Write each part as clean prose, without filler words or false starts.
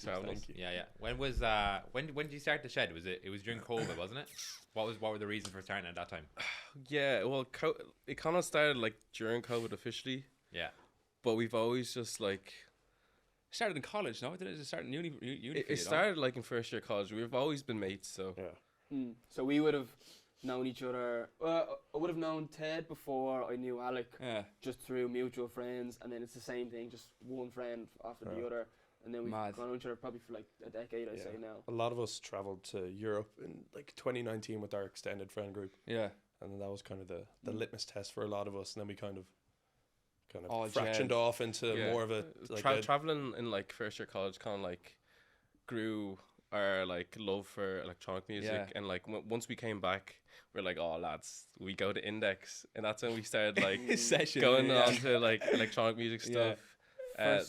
Thanks for having us. Yeah. When did you start the shed? It was during COVID, wasn't it? What were the reasons for starting at that time? Yeah, well, it kind of started like during COVID officially. Yeah. But we've always just like... Started in college, no? Did it start in uni? It started like in first year college. We've always been mates, so... Yeah. So we would have known each other. I would have known Ted before I knew Alec, just through mutual friends, and then it's the same thing, just one friend after the other, and then we've known each other probably for like a decade, I'd say now. A lot of us travelled to Europe in like 2019 with our extended friend group. Yeah. And then that was kind of the litmus test for a lot of us, and then we kind of all fractioned off into more of a... Like travelling in like first year college kind of like grew our like love for electronic music, and like once we came back, we're like, oh lads, we go to Index, and that's when we started like going on to like electronic music stuff.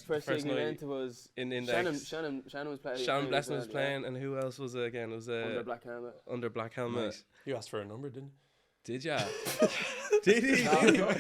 First thing we went to was in Index. Shannon was playing. Shannon Blessing was playing, and who else was it again? It was Under Black Helmet. Under Black Helmet. Nice. You asked for a number, didn't you? Did ya? Did he? No. Go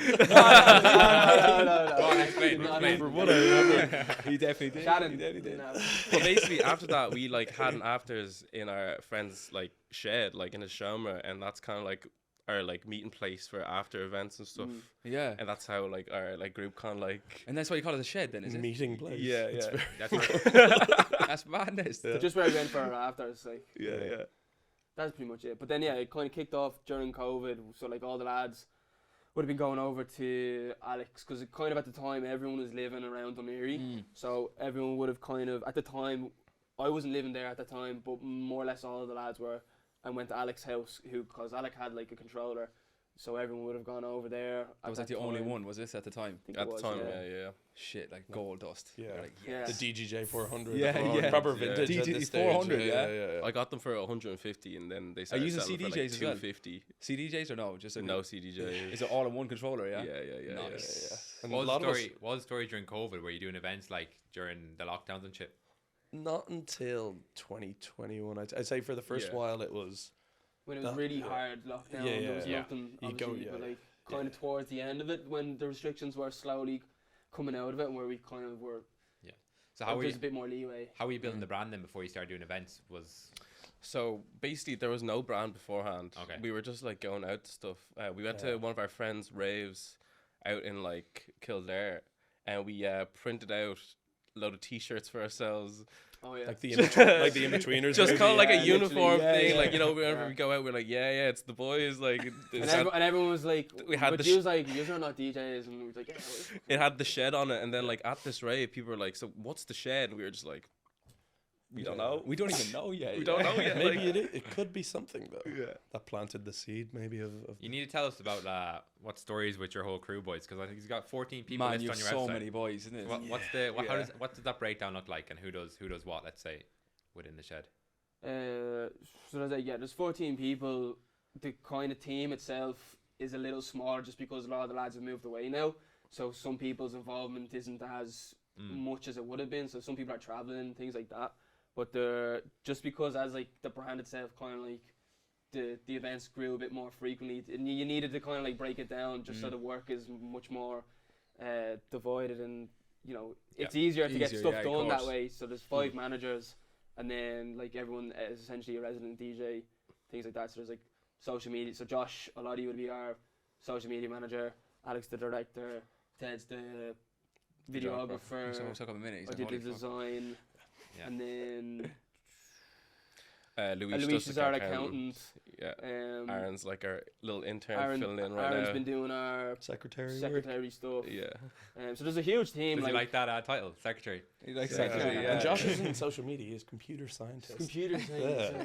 on, explain. For what I remember, he definitely did. Shannon. He definitely did. No. But basically after that we like had an afters in our friend's like shed, like in a showroom, and that's kind of like our like meeting place for after events and stuff. Yeah. And that's how like our like group kind of like... And that's why you call it a shed then, is it? Meeting place. Yeah. That's right. That's madness. So just where we went for our afters, like. Yeah. That's pretty much it. But then it kind of kicked off during COVID. So like all the lads would have been going over to Alex, because kind of at the time everyone was living around Dunleary. So everyone would have kind of, at the time, I wasn't living there at the time, but more or less all of the lads were, and went to Alex's house, because Alec had like a controller. So everyone would have gone over there. That was like the only one, was this at the time? At the time, yeah. Shit, like gold dust. Yeah. Like, The DGJ 400. Yeah. Proper vintage. DG at this 400, stage. Yeah. I got them for 150, and then they Are started you using selling for CDJs like as well? 250. CDJs or no? Just a No CDJs. Is it all in one controller? Yeah. Yeah. Nice. And What a lot of was us, the story during COVID? Were you doing events like during the lockdowns and shit? not until 2021. I'd say for the first while it was... When it was really hard lockdown, there was nothing, obviously, but like kind of towards the end of it, when the restrictions were slowly coming out of it, where we kind of were... Yeah. So how were there's you, a bit more leeway. how were you building the brand then before you started doing events? So basically there was no brand beforehand. Okay. We were just like going out to stuff. We went to one of our friends' raves out in like Kildare, and we printed out a load of t-shirts for ourselves. Oh yeah. Like the in-betweeners. Just kind of like a literally, uniform thing. yeah. Like, you know, whenever we go out, we're like, yeah, it's the boys. Like, And everyone was like, we had but the you was like, you're not DJs, and we was like, yeah. it had the shed on it, and then like at this rave, people were like, so what's the shed? And we were just like, we don't know. We don't even know yet. We don't know yet. Maybe like, it could be something though. Yeah. That planted the seed maybe of You need to tell us about what stories with your whole crew, boys, because I think you've got 14 people Man, listed you on have your so website. many boys, isn't it? What does that breakdown look like, and who does what? Let's say within the shed. So there's 14 people. The kind of team itself is a little smaller just because a lot of the lads have moved away now. So some people's involvement isn't as much as it would have been. So some people are traveling, things like that. But they're just because as like the brand itself kind of like the events grew a bit more frequently, and you needed to kind of like break it down just so the work is much more divided, and you know it's easier to get stuff done that way. So there's 5 managers, and then like everyone is essentially a resident DJ, things like that. So there's like social media. So Josh Aloddy would be our social media manager, Alex the director, Ted's the videographer. So took up a minute. I did the design, and then Luis is our accountant. Yeah. Aaron's like our little intern filling in right Aaron's now. been doing our secretary stuff. Yeah. So there's a huge team. Does he like that title, secretary? He likes Secretary, that. yeah. And Josh isn't social media, he's computer scientist. Computer science.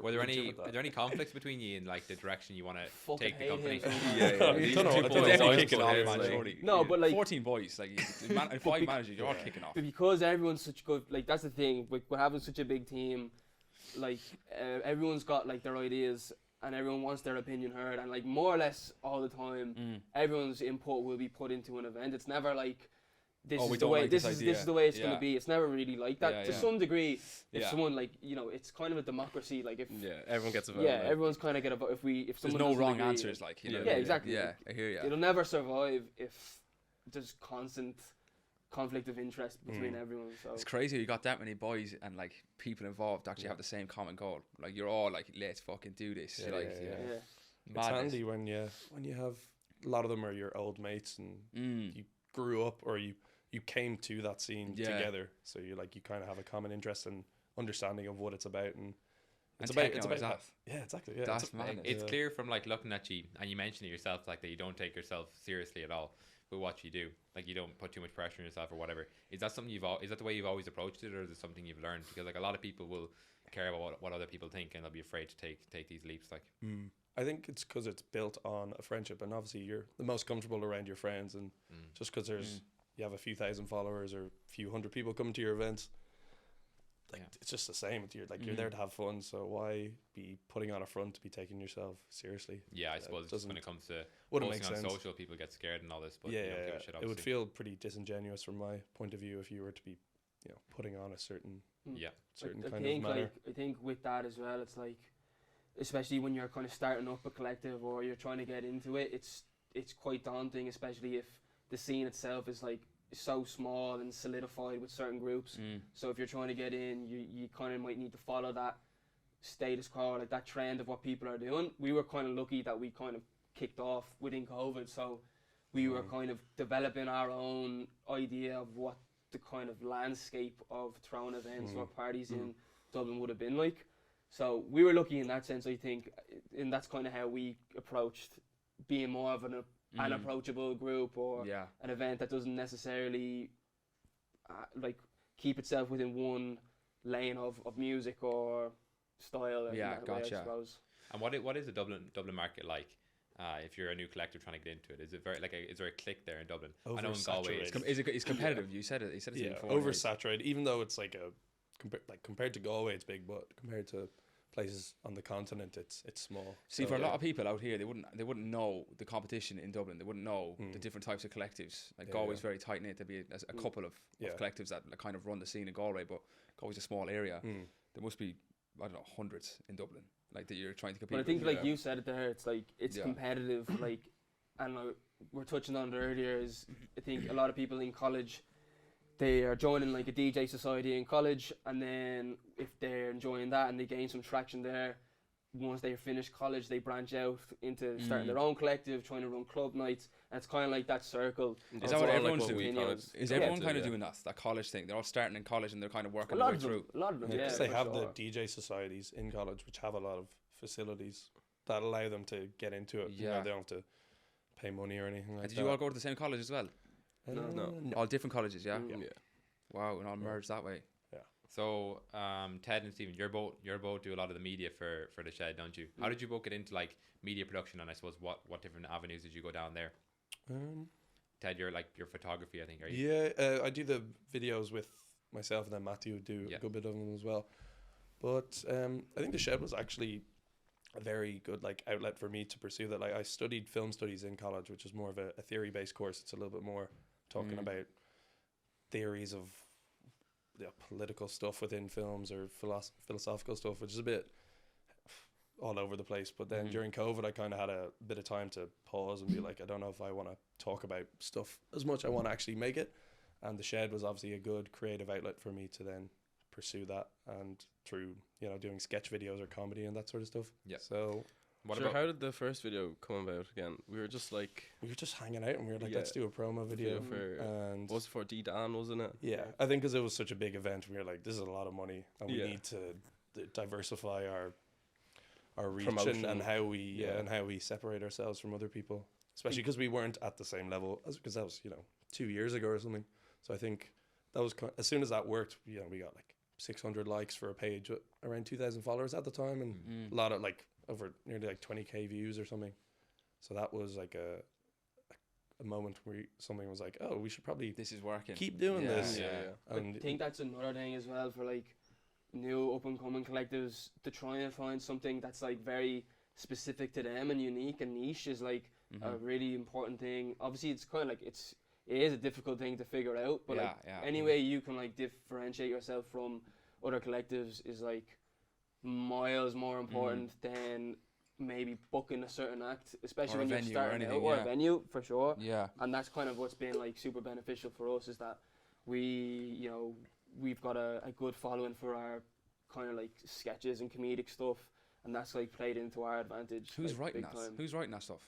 Were there any conflicts between you in like the direction you want to Fucking take the hate company? him. These don't know, two I boys don't know. always Definitely kicking put off, heads, man. like- Surely. No, but like 14 boys, like 5 managers, you're all kicking off. But because everyone's such good, like that's the thing. We're having such a big team. Like everyone's got like their ideas, and everyone wants their opinion heard, and like more or less all the time, everyone's input will be put into an event. It's never like this Oh, we is the don't way like this this is idea. this is the way it's Yeah. gonna be. It's never really like that. Yeah, To yeah. some degree, if Yeah. someone like it's kind of a democracy. Like if everyone gets a vote. yeah, everyone's kind of get a vote. If There's someone no doesn't wrong agree, answers, like, you know. Yeah, exactly. Yeah, I hear you. It'll never survive if there's constant conflict of interest between everyone. So It's crazy you got that many boys and like people involved to actually have the same common goal. Like you're all like, let's fucking do this. Yeah, Like, yeah. It's madness. handy when you have a lot of them are your old mates and you grew up or you came to that scene together. So you kind of have a common interest and understanding of what it's about and it's about that. Yeah, exactly. Yeah, That's madness. It's clear from like looking at you, and you mentioned it yourself, like that you don't take yourself seriously at all with what you do. Like you don't put too much pressure on yourself or whatever. Is that something is that the way you've always approached it, or is it something you've learned? Because like a lot of people will care about what other people think, and they'll be afraid to take these leaps. Like, I think it's because it's built on a friendship, and obviously you're the most comfortable around your friends, and just because you have a few thousand followers or a few hundred people coming to your events. It's just the same. You're there to have fun, so why be putting on a front to be taking yourself seriously? yeah, I suppose just when it comes to wouldn't posting make on sense. social, people get scared and all this. But Yeah, you don't give a shit, it would obviously. feel pretty disingenuous from my point of view if you were to be, putting on a certain I kind think of manner. I think with that as well, it's like, especially when you're kind of starting up a collective or you're trying to get into it, it's quite daunting, especially if the scene itself is like so small and solidified with certain groups. So if you're trying to get in, you kind of might need to follow that status quo, like that trend of what people are doing. We were kind of lucky that we kind of kicked off within COVID, so we were kind of developing our own idea of what the kind of landscape of throwing events or parties in Dublin would have been like. So we were lucky in that sense, I think, and that's kind of how we approached being more of an approachable group or an event that doesn't necessarily like keep itself within one lane of music or style. Gotcha. I suppose. And what is the Dublin market like? If you're a new collective trying to get into it, is it very is there a clique there in Dublin? I know in Galway It's competitive. You said it. You said it before. Oversaturated. Even though it's like compared to Galway, it's big, but compared to places on the continent, it's small. See, for a lot of people out here, they wouldn't know the competition in Dublin. They wouldn't know the different types of collectives. Like Galway's very tight knit. There'd be a couple of collectives that kind of run the scene in Galway, but Galway's a small area. There must be, I don't know, hundreds in Dublin. Like that you're trying to compete. But I think, with. like you said it there, it's like it's competitive. Like, and we're touching on it earlier. Is I think a lot of people in college, they are joining like a DJ society in college, and then if they're enjoying that and they gain some traction there, once they finish college, they branch out into starting their own collective, trying to run club nights, and it's kind of like that circle. Is that what everyone's like doing? Is everyone kind of doing that college thing? They're all starting in college and they're kind of working their way through. A lot of them, yeah. Because they have sure. the DJ societies in college, which have a lot of facilities that allow them to get into it. Yeah. They don't have to pay money or anything like that. Did you all go to the same college as well? No. All different colleges, yeah? Yeah. Wow, and all merged that way. So, Ted and Stephen, you're both do a lot of the media for the Shed, don't you? How did you both get into like media production, and I suppose what different avenues did you go down there? Ted, you're like your photography, I think, are you? Yeah, I do the videos with myself, and then Matthew would do a good bit of them as well. But I think the Shed was actually a very good like outlet for me to pursue that. Like I studied film studies in college, which is more of a theory based course. It's a little bit more talking about theories of political stuff within films or philosophical stuff, which is a bit all over the place. But then during COVID, I kind of had a bit of time to pause and be like, I don't know if I want to talk about stuff as much. I want to actually make it. And the Shed was obviously a good creative outlet for me to then pursue that, and through doing sketch videos or comedy and that sort of stuff. Yeah. So How did the first video come about again? We were just hanging out and we were like, let's do a promo video and was it for D Dan, wasn't it? Yeah, I think because it was such a big event, we were like, this is a lot of money and we need to diversify our reach and how we separate ourselves from other people, especially because we weren't at the same level because that was 2 years ago or something. So I think that was as soon as that worked, we got like 600 likes for a page with around 2,000 followers at the time, and a lot of like over nearly like 20k views or something. So that was like a moment where something was like, oh, we should probably this is working, keep doing this. And I think that's another thing as well for like new up and coming collectives, to try and find something that's like very specific to them and unique and niche is like a really important thing. Obviously it's kind of like it is a difficult thing to figure out, but any way you can like differentiate yourself from other collectives is like miles more important than maybe booking a certain act, especially when you're starting out, or a venue for sure. And that's kind of what's been like super beneficial for us, is that we've got a good following for our kind of like sketches and comedic stuff, and that's like played into our advantage. Who's like, writing big that? time. Who's writing that stuff?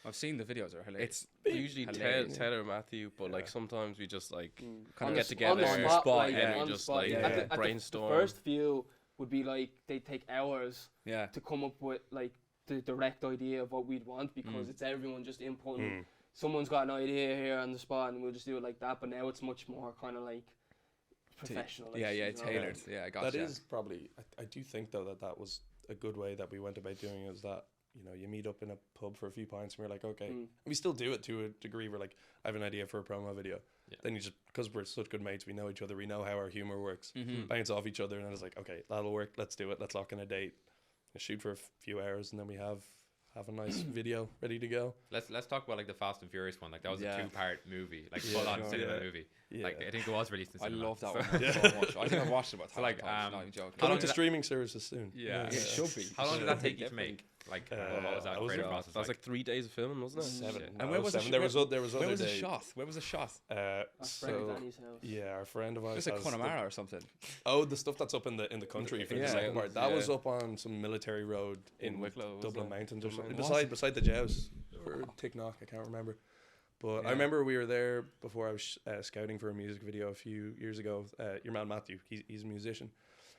I've seen the videos. They're hilarious. It's usually Hilarious. Taylor or Matthew, but like sometimes we just like Kind of get together on the spot, like, and on we the just spot. like At the brainstorm. first few would be like they take hours Yeah. to come up with like the direct idea of what we'd want, because it's everyone just inputting. Someone's got an idea here on the spot, and we'll just do it like that. But now it's much more kind of like professional. Tailored. Yeah, I got That you. is probably. I do think though that was a good way that we went about doing it. Is that you meet up in a pub for a few pints and we're like, okay, and we still do it to a degree. We're like, I have an idea for a promo video. Yeah. Then you just, because we're such good mates, we know each other, we know how our humor works, bounce off each other, and then it's like, okay, that'll work. Let's do it. Let's lock in a date, shoot for a few hours, and then we have a nice video ready to go. Let's talk about like the Fast and Furious one. Like that was a 2-part movie, like Yeah. full on cinema movie. Yeah. Like I think it was released in I cinema. love that So- one so much. I think I've watched it about 1,000 like, times. Not even joking. How Coming long to did that- streaming services soon. Yeah. It should be. How long did that take you to Definitely. make? Like what was that I was creative in- process? That was like 3 days of filming, wasn't it? 7. Shit. No, And where was the 7. sh- There was other Where was the days. shot? Where was the shot? That's Frank So Danny's house. yeah, our friend of ours. It's like has the- Connemara or something. Oh, the stuff that's up in the country for the Yeah. second part. That Yeah. was up on some military road in Wicklow, was Dublin it? Mountains or something. Was Beside the Jows or Ticknock, I can't remember. But I remember we were there before I was scouting for a music video a few years ago. Your man Matthew, he's a musician,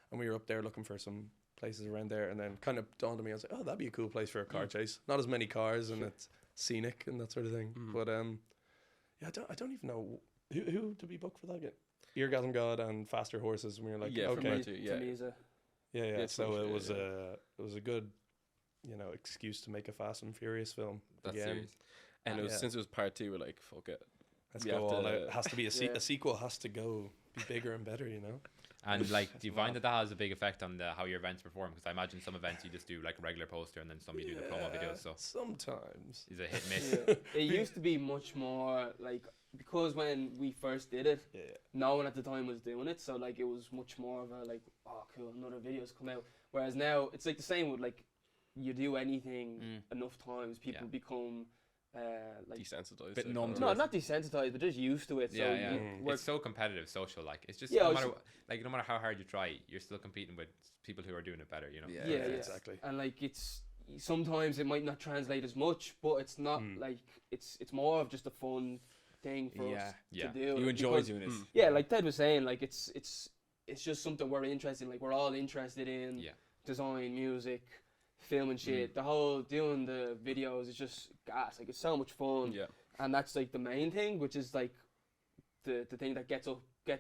and we were up there looking for some places around there, and then kind of dawned on me, I was like, oh, that'd be a cool place for a car chase. Not as many cars, and it's scenic and that sort of thing. But yeah, I don't even know who did we book for that again. Eargasm God and Faster Horses, and we were like, Yeah, from okay, Matthew, yeah. Tamiza. yeah. It's So some it shit, was yeah. it was a good, excuse to make a Fast and Furious film. That's again. serious. And it was Yeah. since it was part 2, we're like, fuck it. Let's We go have all to- out. It has to be a Yeah. sequel. Has to go be bigger and better. And like, do you find that has a big effect on how your events perform? Because I imagine some events you just do like a regular poster, and then some you do the promo videos. So Sometimes. is it hit and miss? Yeah. It used to be much more like, because when we first did it, Yeah. no one at the time was doing it, so like it was much more of a like, oh cool, another video's come out. Whereas now it's like the same with like, you do anything enough times, people become like Desensitized. Bit like, numb or- to no, it. not desensitized, but just used to it. Yeah, so yeah. we're It's so competitive, social. Like it's just Yeah, no it's- matter like no matter how hard you try, you're still competing with people who are doing it better. Yeah, yeah, exactly. And like it's sometimes it might not translate as much, but it's not like it's more of just a fun thing for us Yeah. to do. You like, enjoy because- doing it. Yeah, like Ted was saying, like it's just something we're interested in. Like we're all interested in design, music, film and shit. The whole doing the videos is just gas. Like it's so much fun. Yeah. And that's like the main thing, which is like the thing that gets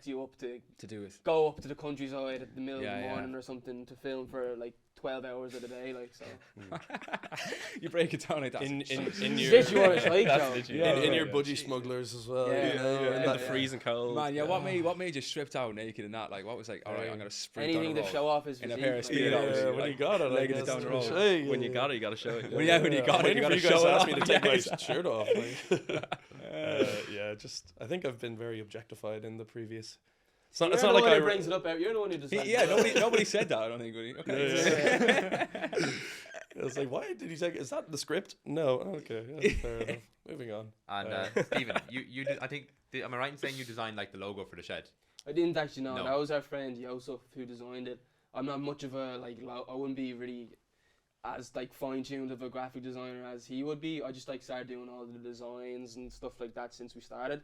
you up to Do it. go up to the countryside at the middle Yeah, of the yeah. morning or something to film for like 12 hours of the day, like so. You break it down like that. In Shit, you want to like, Joe. in your budgie smugglers as well. Yeah, In yeah. the freezing cold. Man, yeah, what made you stripped out naked in that? Like, what was like, all right, I'm gonna sprint Anything down to the show road off his in a physique, pair of like, speedos. Yeah, when you got it, I legged it guess down the that's road. what you say, When you got it, you got to show it. When you got it, you I'm waiting gotta for you guys show to it ask me to off. take my Yeah, shirt off. Yeah, just I think I've been very objectified in the previous. It's not You're the like one I who brings it up out. You're the one who just Yeah, nobody said that. I don't think. Okay. I was like, why did you take? Is that the script? No. Okay. Yeah, fair enough. Moving on. And Stephen, you I think am I right in saying you designed like the logo for the shed? I didn't actually know. No. That was our friend Yosef who designed it. I'm not much of a like. I wouldn't be really as like fine tuned of a graphic designer as he would be. I just like started doing all the designs and stuff like that since we started.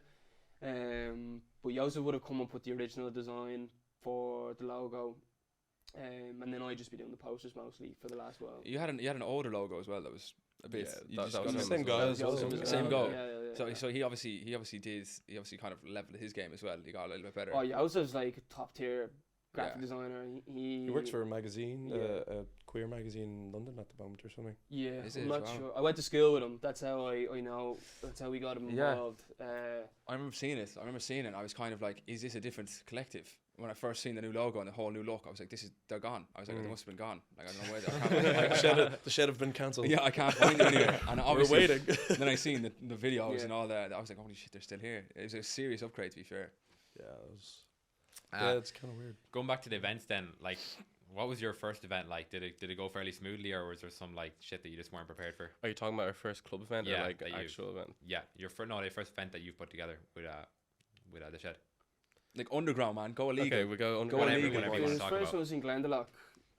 But Yosef would have come up with the original design for the logo. And then I'd just be doing the posters mostly for the last while. You had an older logo as well. That was a bit. Yeah, you that- just that got was him same as guy well. as well. Same guy. Yeah. So he obviously kind of leveled his game as well. He got a little bit better. Oh, Yosef's like a top tier graphic Yeah. designer. He He works for a magazine, Yeah. a queer magazine in London at the moment or something. Yeah, Is I'm it? not Wow. sure. I went to school with him. That's how I know. That's how we got him Yeah. involved. I remember seeing it. I was kind of like, is this a different collective? When I first seen the new logo and the whole new look, I was like, they're gone. I was like, they must have been gone. Like I don't know where The shed have been cancelled. Yeah, I can't find them anywhere. And We're obviously, waiting. then I seen the videos Yeah. and all that. I was like, holy shit, they're still here. It was a serious upgrade, to be fair. Yeah, it was, Uh, yeah, it's kind of weird. Going back to the events, then, like, what was your first event like? Did it go fairly smoothly, or was there some like shit that you just weren't prepared for? Are you talking about our first club event Yeah, or like that you- actual event? Yeah, the first event that you've put together with the shed. Like underground, man. Go illegal. Okay, we go on Go whatever, illegal. whatever you It want was to talk first about. one was in Glendalough.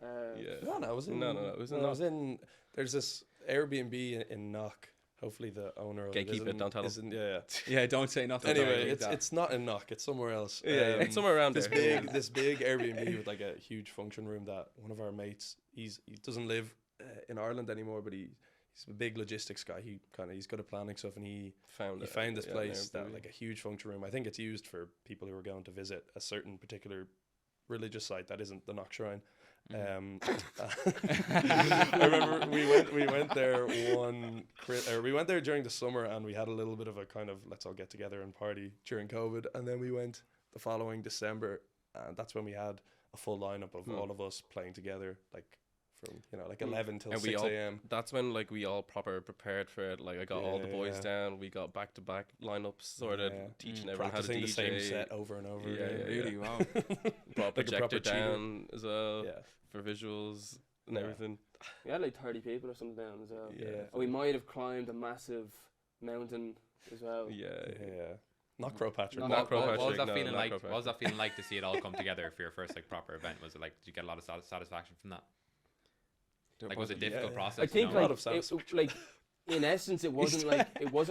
Yeah. No, it was in. No, it was in. I was in. There's this Airbnb in Knock. Hopefully, the owner of Gatekeep it, don't tell them. Yeah. Yeah, don't say nothing. Anyway, Don't it's not in Knock. It's somewhere else. Yeah, it's somewhere around this there. this big Airbnb with like a huge function room that one of our mates. He doesn't live in Ireland anymore, but he's a big logistics guy. He's good at planning stuff, and he found this place that like a huge function room. I think it's used for people who are going to visit a certain particular religious site that isn't the Knock Shrine. I remember we went there we went there during the summer, and we had a little bit of a kind of let's all get together and party during COVID, and then we went the following December, and that's when we had a full lineup of all of us playing together, like from 11 till 6 a.m. That's when like we all proper prepared for it. Like I got all the boys down. We got back to back lineups sorted, teaching everyone how to practicing DJ. the same set over and over again. Really? Wow. Brought Like a projector proper cheater. down as well Yeah. for visuals and Yeah. everything. We had like 30 people or something down as well. Yeah. And we might have climbed a massive mountain as well. Yeah. Not Crow Patrick. Not What, Crow what was Patrick, that no, feeling not like? Crow What was that feeling like to see it all come together for your first like proper event? Was it like, did you get a lot of satisfaction from that? Like, was it a difficult process? I think A lot like of satisfaction. like in essence it wasn't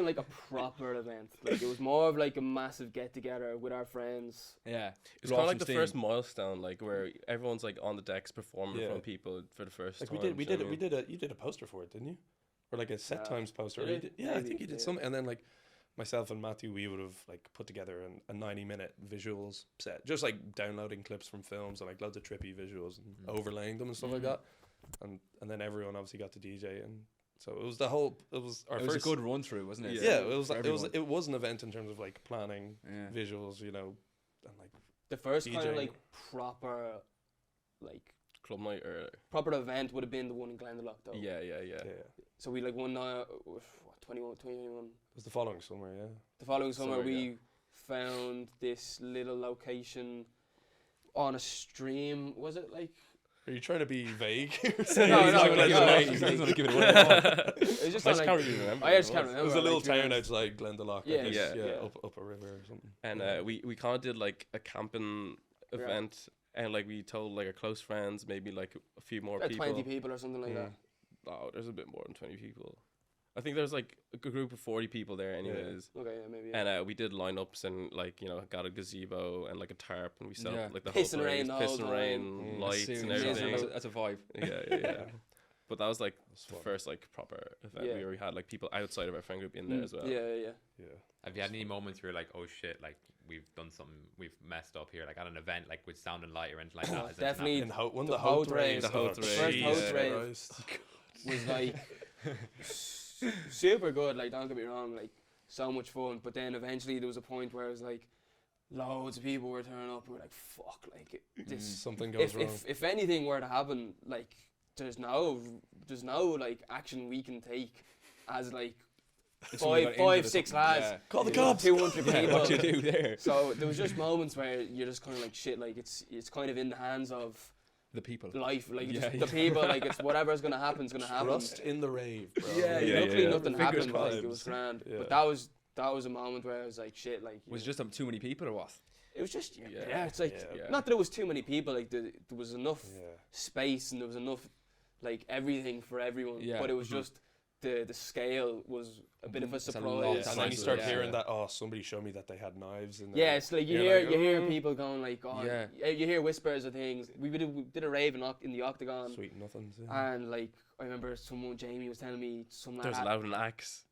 like a proper event. Like it was more of like a massive get together with our friends. Yeah. It's kind of like the first milestone, like where everyone's like on the decks performing in front of people for the first Like time. you did a poster for it, didn't you? Or like a set times poster. Did Or I? you did, yeah, I think you did something. And then like myself and Matthew, we would have like put together a 90-minute visuals set, just like downloading clips from films and like loads of trippy visuals and overlaying them and stuff like that. And then everyone obviously got to DJ, and so it was our It first was a good run through, wasn't it? yeah, For everyone. it was an event in terms of like planning visuals, and like The first kind of DJing. like proper club night or proper event would have been the one in Glendalough though. yeah. So we like one night, 21. It was the following summer, yeah. The following summer Summer, we found this little location on a stream. Was it like? Are you trying to be vague? No, He's not gonna give it away. He's not gonna give it away. It was just I on, just like, can't really remember. I what just can't It remember. was a little like, to be town honest. outside Glendalough, Yeah, I guess, yeah. up a river or something. And we kind of did like a camping event, and like we told like our close friends, maybe like a few more About people. 20 people or something like that. Oh, there's a bit more than 20 people. I think there's like a group of 40 people there anyways. Okay, yeah, maybe. Yeah. And we did lineups and like got a gazebo and like a tarp, and we set up like the Piss whole and rain place, the piss whole and time. rain, lights and Seriously, everything. that's a vibe. Yeah. But that was like the fun. first like proper event Yeah. where we had like people outside of our friend group in there as well. Yeah. Have you had any moments where you're like, oh shit, like we've done something, we've messed up here, like at an event, like with sound and light or anything like that? Has anything Definitely. happened? One of The the Hoth Hoth raves. rave. The Hoth oh, rave. Jesus First Hoth rave. Christ. Was like super good. Like, don't get me wrong, like so much fun. But then eventually there was a point where it was like loads of people were turning up, and we're like, fuck, like this. Something goes wrong. If anything were to happen, like there's no like action we can take as like If someone got injured or 6 something, lads. yeah. Call the you know, cops. 200 Yeah, people. what you do there? So there was just moments where you're just kind of like shit. Like it's kind of in the hands of The people. life. Like Yeah, the people. Like it's whatever's gonna happen is gonna happen. Trust in the rave, bro. Luckily nothing Fingers happened. Like crossed. it was grand. Yeah. But that was a moment where I was like shit. Like Was it just too many people or what? it was just Yeah. yeah. It's like Yeah. not that it was too many people. Like there was enough Yeah. space and there was enough like everything for everyone. Yeah. But it was just the scale was a bit of a It's a surprise. lot. Yeah, It's and then you nice, start yeah. hearing that. Oh, somebody showed me that they had knives in there. Yeah, it's like you You're hear like, people going like, oh, Yeah. you hear whispers of things. We did a rave in the Octagon, Sweet nothings. Yeah. and like I remember Jamie was telling me some lad There's had, loud an axe.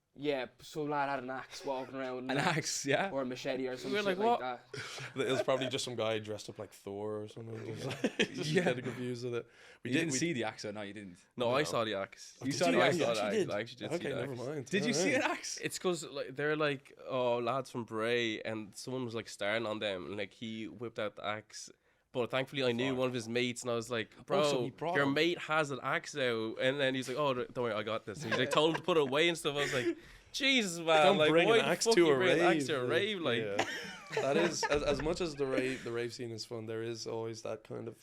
some lad had an axe walking around, An axe, yeah. or a machete or something were like, like, what? that. It was probably just some guy dressed up like Thor or something. Just Yeah. getting confused with it. You didn't see the axe, or no, you didn't. No, I saw the axe. Oh, You did saw the you? axe? You I actually did. actually did Okay, see the never axe. mind. Did you see an axe? It's because like they're like lads from Bray, and someone was like staring on them, and like he whipped out the axe. But thankfully, I knew one of his mates, and I was like, "Bro, so he brought your him. mate has an axe out." And then he's like, "Oh, don't worry, I got this." And he's like, told him to put it away and stuff. I was like, "Jesus, man! Don't like, bring why an the axe fuck to you a bring rave. an axe to a rave?" Like, Yeah. That is as much as the rave scene is fun. There is always that kind of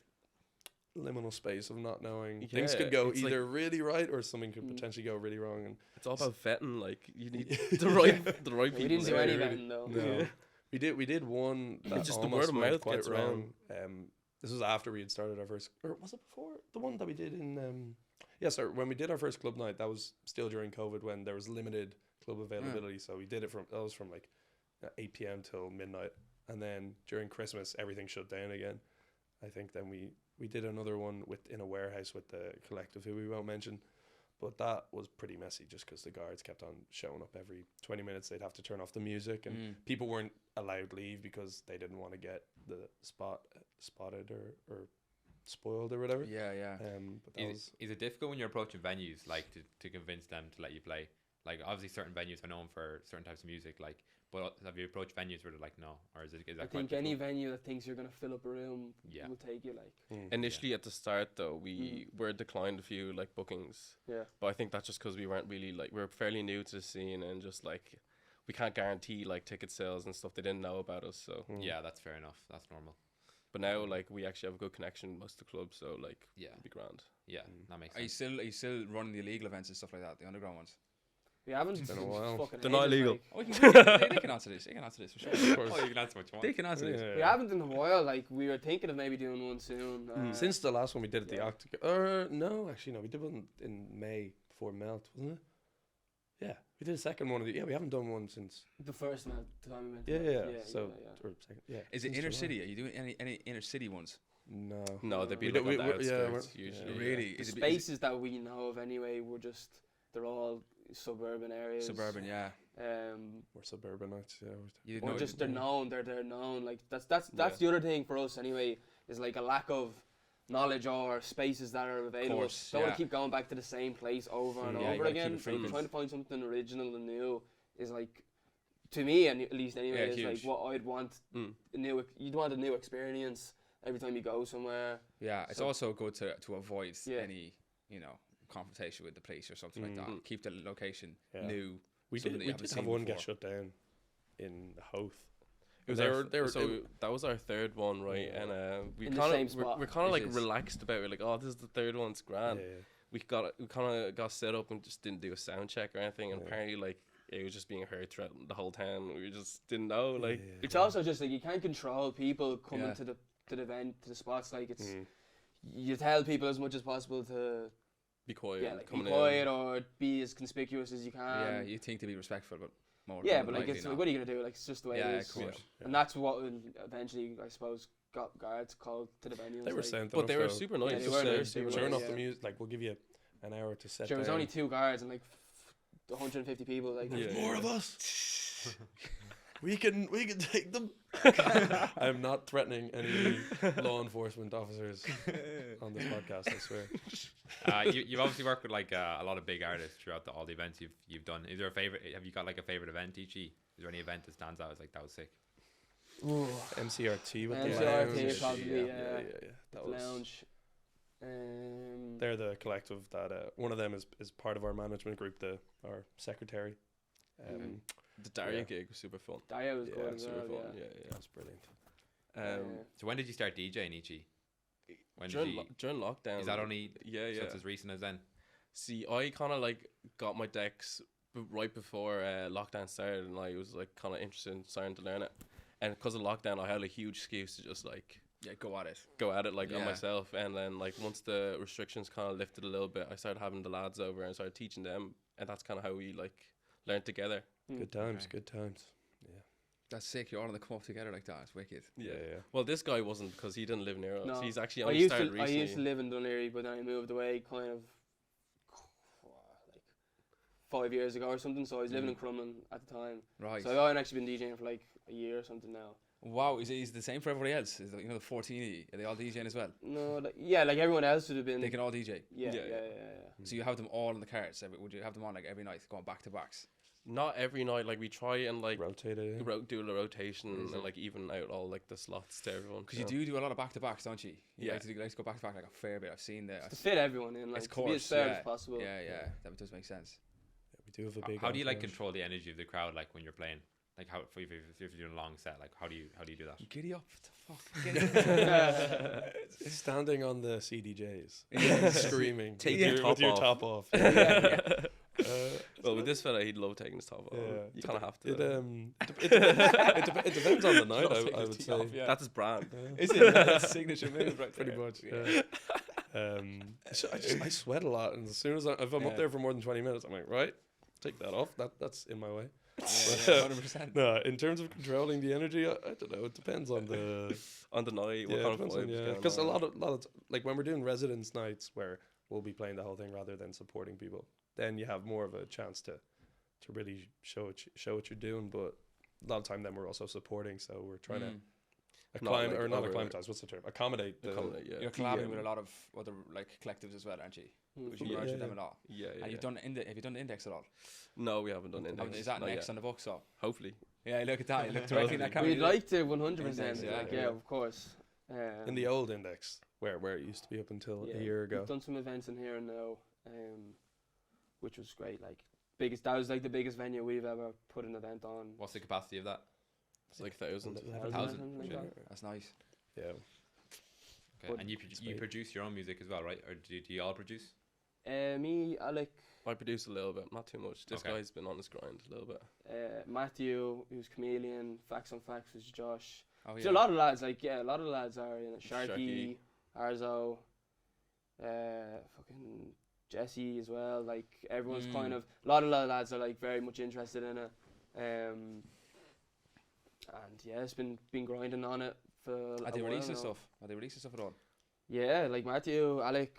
liminal space of not knowing. Things Yeah, could go it's like- either really right or something could potentially go really wrong. And it's all about vetting. Like, you need the right We people. didn't do there. any vetting though. no. We did one that It's just the almost word of went mouth quite gets wrong. This was after we had started our first, or was it before the one that we did in? When we did our first club night, that was still during COVID when there was limited club availability. So we did it from 8 p.m. till midnight, and then during Christmas everything shut down again. I think then we did another one in a warehouse with the collective who we won't mention. But that was pretty messy just because the guards kept on showing up every 20 minutes. They'd have to turn off the music and people weren't allowed to leave because they didn't want to get the spotted or spoiled or whatever. Yeah, yeah. But that Is it difficult when you're approaching venues, like to convince them to let you play? Like obviously certain venues are known for certain types of music, like, but have you approached venues where they're like, no? Or is that I think any venue that thinks you're going to fill up a room will take you, like. Initially at the start though, we were declined a few like bookings. Yeah. But I think that's just because we weren't really like, we were fairly new to the scene and just like, we can't guarantee like ticket sales and stuff. They didn't know about us, so. Yeah, that's fair enough. That's normal. But now like we actually have a good connection with most of the clubs, so like it'll be grand. Yeah, that makes Are sense. you still running the illegal events and stuff like that, the underground ones? We haven't. Been a while. They're not illegal. Oh, they can answer this. They can answer this for sure. Of course. Oh, you can answer what you want. They can answer this. We haven't in a while. Like we were thinking of maybe doing one soon. Since the last one we did at the Octagon, no, actually no, we did one in May before Melt, wasn't it? Yeah, we did a second one of the. Yeah, we haven't done one since. The first time we went. Yeah. So or second, yeah. Is it inner city? Are you doing any inner city ones? No, they'd be like on the outskirts usually. Really? The spaces that we know of anyway, they're all suburban areas. Suburban, yeah. We're suburbanites, yeah. Or just they're known. They're known. Like that's the other thing for us anyway. Is like a lack of knowledge or spaces that are available. Don't want to keep going back to the same place over and over again. Trying to find something original and new is like, to me at least anyway, is like what I'd want. You'd want a new experience every time you go somewhere. Yeah, it's also good to avoid any confrontation with the police or something like that. Keep the location new. We did have one get shut down in Hoth. It was that was our third one, right? And we're kind of like relaxed about it. Like, oh, this is the third one. It's grand. We kind of got set up and just didn't do a sound check or anything. And apparently, like, it was just being heard throughout the whole town. We just didn't know. Like, it's also just like you can't control people coming to the event, to the spots. Like, it's you tell people as much as possible to be quiet. Yeah, like be quiet or be as conspicuous as you can. Yeah, you think to be respectful, but more. Yeah, but like, it's what are you gonna do? Like, it's just the way it is. Of course. And that's what eventually, I suppose, got guards called to the venue. They were saying, but they were super nice. Yeah, they were super turn nice, off the music. Like, we'll give you an hour to set. Sure, there was only 2 guards and like 150 people. Like, there's more of us. We can take them. I'm not threatening any law enforcement officers on this podcast, I swear. You've obviously worked with like a lot of big artists throughout all the events you've done. Is there a favorite? Have you got like a favorite event, E.G.? Is there any event that stands out as like that was sick? Ooh. MCRT with MCRT the lounge. Probably, That was lounge. They're the collective that one of them is part of our management group, our secretary. The Daria gig was super fun. Daria was good as super well, fun. Yeah, that's brilliant. So when did you start DJing, Ichi? During lockdown. Is that only since as recent as then? See, I kind of like got my decks right before lockdown started, and I was like kind of interested in starting to learn it. And because of lockdown, I had a huge excuse to just like go at it like on myself. And then like once the restrictions kind of lifted a little bit, I started having the lads over and started teaching them, and that's kind of how we like learned together. Good times. Yeah, that's sick. You're all on the come up together like that. It's wicked. Yeah. Well, this guy wasn't, because he didn't live near us. No. He's actually only started recently. I used to live in Dunleary, but then I moved away kind of like 5 years ago or something. So I was living in Crumlin at the time. Right. So I've actually been DJing for like a year or something now. Wow, is it the same for everybody else? Is it, the 14, are they all DJing as well? No, like everyone else would have been. They can all DJ. Yeah. So you have them all in the carts. Would you have them on like every night, going back to backs? Not every night. Like we try and like rotate it. Do a rotation and like even out all like the slots to everyone. Because you do a lot of back to backs, don't you? You like to go back to back like a fair bit. I've seen that. To fit everyone in, like to be as fair as possible. Yeah, that does make sense. Yeah, we do have a big. How do you like control the energy of the crowd, like when you're playing? Like how if you're doing a long set, like how do you do that? Giddy up, what the fuck? Standing on the CDJs, screaming, take your top off. Well, with this fella, he'd love taking his top off. You kind of have to. It depends on the night. I would say that's his brand. Is it? That's signature move, right? pretty much. I sweat a lot, and as soon as if I'm up there for more than 20 minutes, I'm like, right, take that off. That's in my way. 100%. No, in terms of controlling the energy, I don't know. It depends on the night. What kind of vibes? Because a lot of like when we're doing residence nights where we'll be playing the whole thing rather than supporting people, then you have more of a chance to really show what you're doing. But a lot of time then we're also supporting, so we're trying to accommodate. You're collabing with a lot of other like collectives as well, aren't you? Would you merge with them a lot? And have you done the index at all? No, we haven't done index. Is that next on the book? So hopefully. Yeah, look at that. You look directly in that camera. We'd like to 100%. Yeah, of course. In the old index, where it used to be up until a year ago. We've done some events in here now, which was great. Like that was like the biggest venue we've ever put an event on. What's the capacity of that? It's like 1,000. 1,000. That's nice. Yeah. Okay. And you produce your own music as well, right? Or do you all produce? Me, Alec. I produce a little bit, not too much. This guy's been on his grind a little bit. Matthew, who's Chameleon. Facts on Facts was Josh. Oh yeah. So a lot of lads, a lot of lads are in it. Sharky, Arzo, fucking Jesse as well. Like everyone's kind of a lot of lads are like very much interested in it. And yeah, it's been grinding on it for. Are they releasing stuff? Are they releasing stuff at all? Yeah, like Matthew, Alec,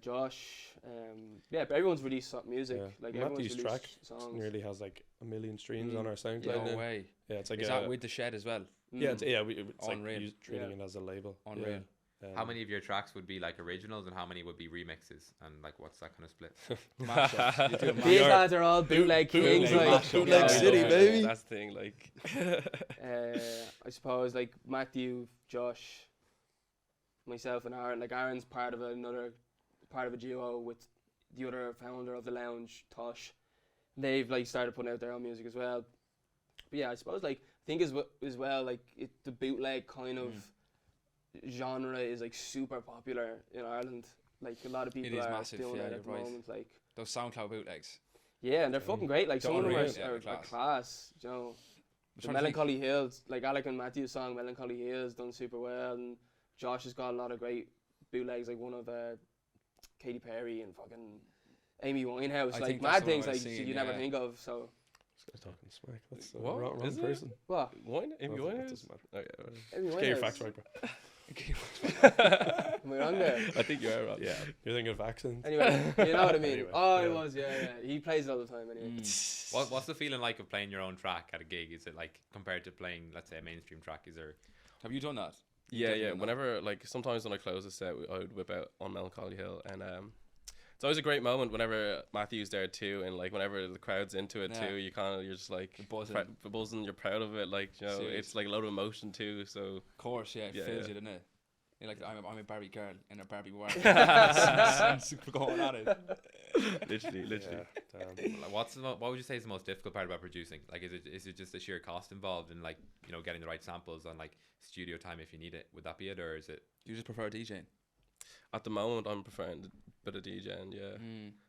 Josh. Yeah, but everyone's released music. Yeah. Like Matthew's everyone's track songs. nearly has like 1 million streams on our Soundcloud. No now. way. Yeah, it's like Is that with the Shed as well? Yeah, it's Unreal. like treating it as a label. Unreal. How many of your tracks would be like originals, and how many would be remixes? And like, what's that kind of split? Mashups. These lads are all bootleg kings, like bootleg city, baby. That's the thing, like. I suppose like Matthew, Josh, myself, and Aaron. Like Aaron's part of a duo with the other founder of the lounge, Tosh. They've like started putting out their own music as well. But yeah, I suppose like I think as well like the bootleg kind of genre is like super popular in Ireland. Like a lot of people are massive, doing it at the moment. Like those SoundCloud bootlegs. Yeah, and they're fucking great. Like some of them are class. Class. You know, the Melancholy Hills, like Alec and Matthew's song Melancholy Hills done super well, and Josh has got a lot of great bootlegs, like one of Katy Perry and fucking Amy Winehouse, like mad things like you never think of. So This guy's talking smack. That's the What? wrong Is it? person. what? Amy That Winehouse? doesn't matter. Oh yeah. Amy Get your Winehouse. facts right, bro. Am I wrong there? I think you are right. Yeah, you're thinking of accents. Anyway, you know what I mean. Anyway, Oh, yeah. it was, yeah. He plays it all the time anyway. What's the feeling like of playing your own track at a gig? Is it like compared to playing, let's say, a mainstream track? Is there? Have you done that? Yeah. Whenever, like, sometimes when I close a set, I would whip out on Melancholy Hill, and it's always a great moment whenever Matthew's there too, and like whenever the crowd's into it too. You're just like buzzing. You're proud of it, like you know, it's like a lot of emotion too. So of course, it fills you, doesn't it? You're like, I'm a Barbie girl in a Barbie world. Super going at it. literally. Yeah, Like, what would you say is the most difficult part about producing? Like, is it just the sheer cost involved in like, you know, getting the right samples and like studio time if you need it? Would that be it, or is it? Do you just prefer DJing? At the moment, I'm preferring a bit of DJing. Yeah,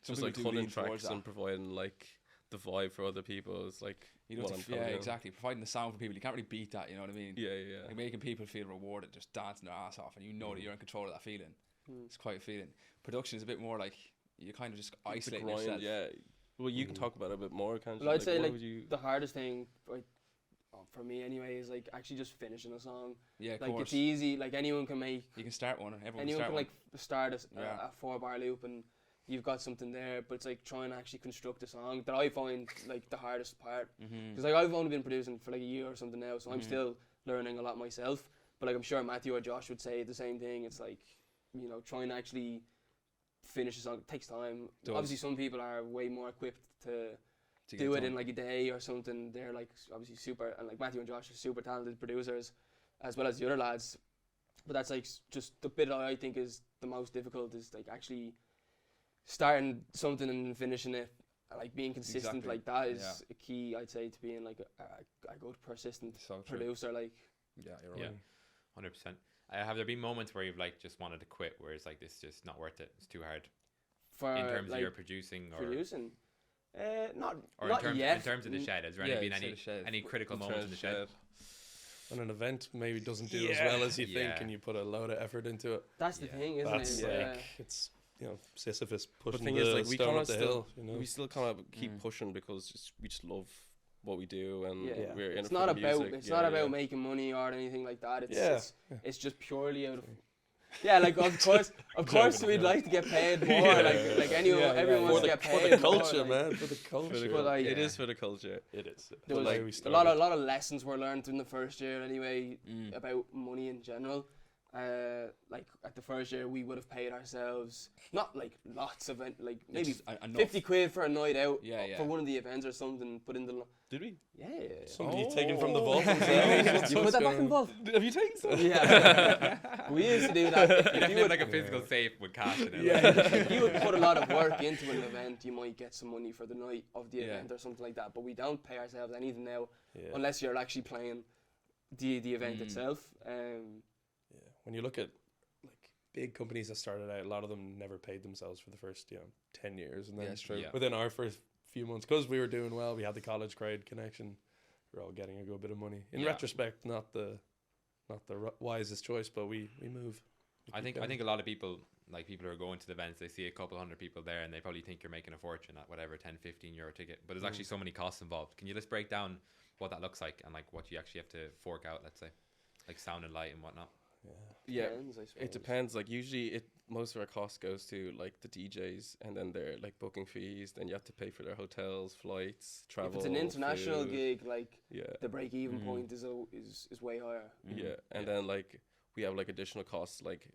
Some just like people do hunting lean towards tracks and providing like the vibe for other people. It's like you know, exactly. Providing the sound for people, you can't really beat that. You know what I mean? Yeah. Like making people feel rewarded, just dancing their ass off, and you know that you're in control of that feeling. It's quite a feeling. Production is a bit more like you kind of just isolate yourself. Yeah. Well, you can talk about it a bit more, can't you? Well, I'd say like the hardest thing, like, for me anyway, is like actually just finishing a song. Yeah, of like course. it's easy. Like anyone can make. You can start one. Anyone can like start a Yeah. 4-bar loop and you've got something there. But it's like trying to actually construct a song that I find like the hardest part. Because like I've only been producing for like a year or something now, so I'm still learning a lot myself. But like I'm sure Matthew or Josh would say the same thing. It's like, you know, trying to actually finish a song takes time. Obviously, some people are way more equipped to do it in like a day or something. They're like obviously super, and like Matthew and Josh are super talented producers, as well as the other lads. But that's like just the bit that I think is the most difficult is like actually starting something and finishing it, like being consistent. Like that is a key, I'd say, to being like a good persistent producer. Like you're right. 100%. Have there been moments where you've like just wanted to quit, where it's like this just not worth it? It's too hard. For in terms like of your producing. Not Or not in yet. terms of the shed, has there Yeah, been you'd say the shed. any critical moments in the shed? When an event maybe doesn't do as well as you think, and you put a load of effort into it. That's the thing, isn't That's it? it's Sisyphus But pushing the thing the is, like, we stone kind up of the still, hill. You know, we still kind of keep pushing because we just love what we do, and we're in It's it for not the about music. it's not about making money or anything like that. It's just purely out of like of course we'd like to get paid more, like everyone wants to get paid for the more, culture, like, man, for the culture. But, like, it is for the culture. It is. There was a lot of lessons were learned in the first year anyway about money in general. Like at the first year we would have paid ourselves not like lots of maybe 50 quid for a night out for one of the events or something, put in the Did we? Somebody taken from the vault. you put that back in the vault? Have you taken some? Yeah. We used to do that. If you would like a physical safe with cash in it. If you would put a lot of work into an event, you might get some money for the night of the event or something like that. But we don't pay ourselves anything now unless you're actually playing the event itself. When you look at like big companies that started out, a lot of them never paid themselves for the first 10 years, and then within our first few months, because we were doing well, we had the college grade connection, we're all getting a good bit of money. In retrospect, not the wisest choice, but we move. I think a lot of people, like people who are going to the events, they see a couple hundred people there and they probably think you're making a fortune at whatever 10-15 euro ticket, but there's actually so many costs involved. Can you just break down what that looks like and like what you actually have to fork out, let's say, like sound and light and whatnot? Yeah, it depends. Like usually, most of our cost goes to like the DJs, and then their like booking fees. Then you have to pay for their hotels, flights, travel. If it's an international food. gig, like the break-even point is way higher. Yeah, and then like we have like additional costs like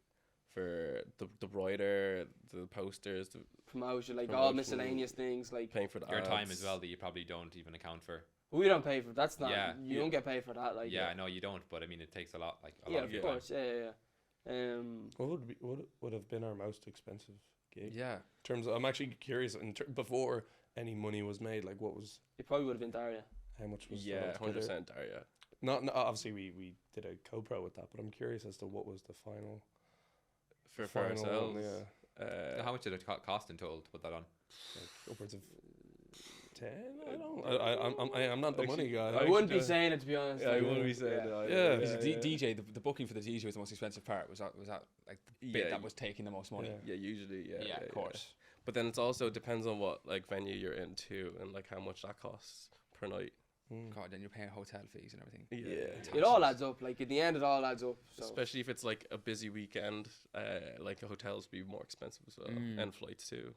for the writer, the posters, the promotion, like all miscellaneous things, like paying for the your ads. time as well that you probably don't even account for. We don't pay for that's not. You don't get paid for that. Like no, you don't. But I mean, it takes a lot. Like a yeah, lot of of course. What would have been our most expensive gig? Yeah. In terms of, I'm actually curious. Before any money was made, like what was? It probably would have been Daria. How much was? 100% Daria. Not obviously we did a co-pro with that, but I'm curious as to what was the final. For ourselves. One, yeah. How much did it cost in total to put that on? Like upwards of 10. I'm not the money guy. I wouldn't be saying it, to be honest. I wouldn't be saying it. Because DJ, the booking for the DJ was the most expensive part. Was that like the bit that was taking the most money? Yeah, usually. Yeah, of course. But then it also depends on what like venue you're in too, and like how much that costs per night. God, then you're paying hotel fees and everything. Yeah, it all adds up. Like in the end, it all adds up. So. Especially if it's like a busy weekend, like the hotels be more expensive as well, and flights too.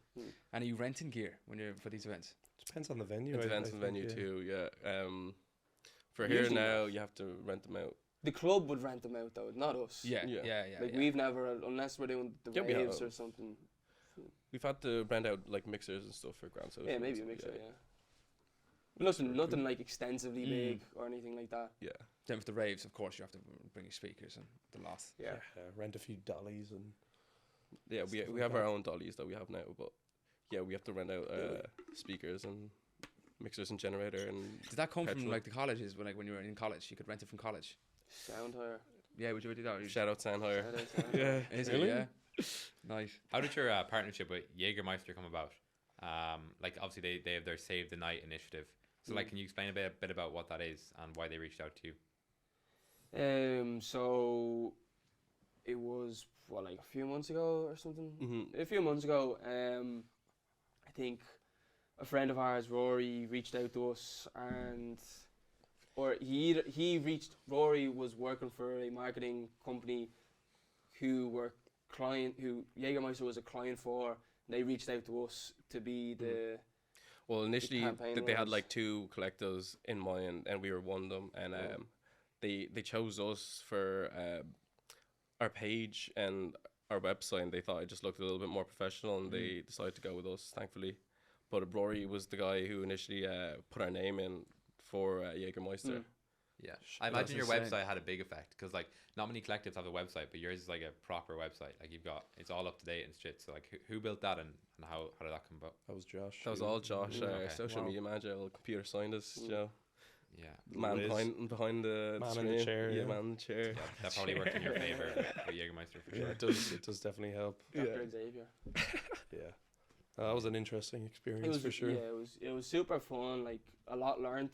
And are you renting gear when you're for these events? Depends on the venue. It depends on the venue too. Yeah. For here now, you have to rent them out. The club would rent them out though, not us. Yeah. Like we've never, unless we're doing the raves or something. We've had to rent out like mixers and stuff for Grand Social. Yeah, maybe a mixer. Nothing like extensively big or anything like that. Yeah. Then for the raves, of course, you have to bring your speakers and the lot. Yeah. Rent a few dollies and. Yeah, we have our own dollies that we have now, but we have to rent out speakers and mixers and generator and. Did that come from like the colleges when you were in college? You could rent it from college. Sound hire. Yeah, would you do that? Shout out Sound Hire. Yeah, is it? Yeah. Nice. How did your partnership with Jägermeister come about? Like obviously they have their Save the Night initiative. So like, can you explain a bit about what that is and why they reached out to you? So it was like a few months ago or something. A few months ago, I think a friend of ours, Rory, reached out to us, Rory was working for a marketing company who Jägermeister was a client for. They reached out to us to be the. Well, initially they had like two collectives in mind, and we were one of them, and they chose us for our page and our website, and they thought it just looked a little bit more professional, and they decided to go with us, thankfully. But Rory was the guy who initially put our name in for Jägermeister. Yeah, I imagine your website had a big effect because like not many collectives have a website, but yours is like a proper website. Like it's all up to date and shit. So like who built that and how did that come about? That was Josh. That was all Josh. Social media manager, computer scientist. Yeah. Man behind the man screen. in the chair. Yeah, man in the chair. Yeah, that probably worked in your favor with Jägermeister for sure. Yeah, it does definitely help. Dr. Xavier. Yeah. That was an interesting experience It was for sure. Yeah, it was super fun. Like a lot learned.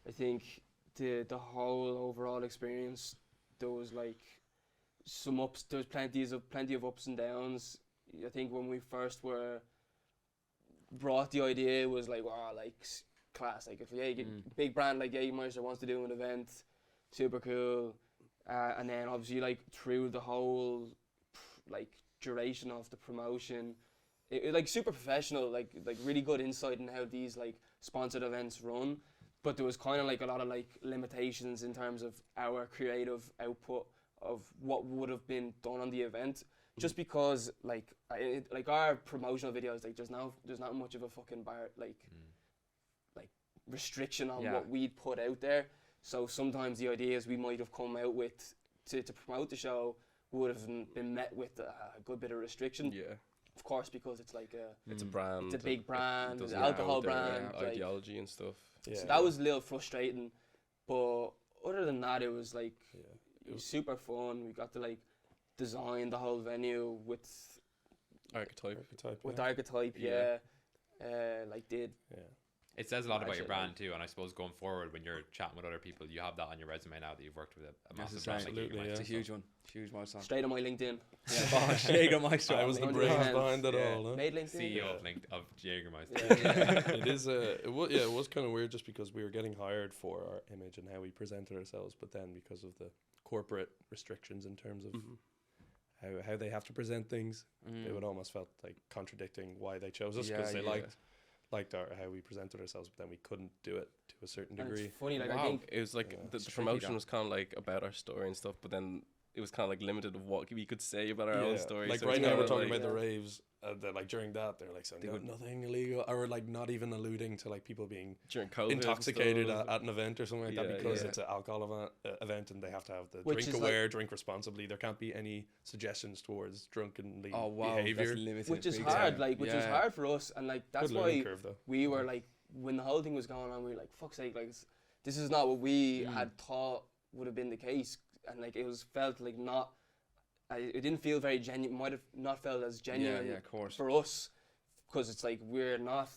I think the whole overall experience, there was like some ups. There was plenty of ups and downs. I think when we first were brought the idea, it was like, wow, like class. Like if big brand like Jägermeister wants to do an event, super cool. And then obviously like through the whole like duration of the promotion, it like super professional, like really good insight in how these like sponsored events run. But there was kind of like a lot of like limitations in terms of our creative output of what would have been done on the event, just because like like our promotional videos, like there's not much of a fucking like restriction on what we'd put out there. So sometimes the ideas we might have come out with to promote the show would have been met with a good bit of restriction. Yeah. Of course, because it's like it's a brand. It's a big brand. It's an doesn't alcohol have their brand. Like, ideology and stuff. Yeah, so that was a little frustrating, but other than that, it was like it was super fun. We got to like design the whole venue with Archetype. archetype. Yeah. Like did. Yeah. It says a lot about your Actually, brand too, and I suppose going forward when you're chatting with other people, you have that on your resume now that you've worked with a massive brand like Absolutely, Jägermeister. yeah. It's a huge one. Huge milestone. Straight on my LinkedIn. Jägermeister. I was the 100%. brains behind it Yeah. all. Huh? Made LinkedIn. CEO Yeah. of Jägermeister. It is it was kind of weird just because we were getting hired for our image and how we presented ourselves, but then because of the corporate restrictions in terms of how they have to present things, it would almost felt like contradicting why they chose us, because they liked how we presented ourselves, but then we couldn't do it to a certain And degree. it's funny, like Wow. I think It was like the promotion was kind of like about our story and stuff, but then it was kind of like limited of what we could say about our own story. Like so right it's now kinda we're talking like, about the raves. Like during that, they're like saying nothing illegal, or like not even alluding to like people being during COVID intoxicated and stuff. at an event or something like that, Yeah, because yeah. it's an alcohol event and they have to have the Which drink is aware, drink responsibly. There can't be any suggestions towards drunkenly Oh wow, behavior. that's limited. which is big hard, time. like which was hard for us, and like that's Good learning why curve though. we were like, when the whole thing was going on, we were like, fuck's sake, like this is not what we had thought would have been the case, and like it was felt like not. It didn't feel very genuine. Might have not felt as genuine of course. for us, because it's like we're not.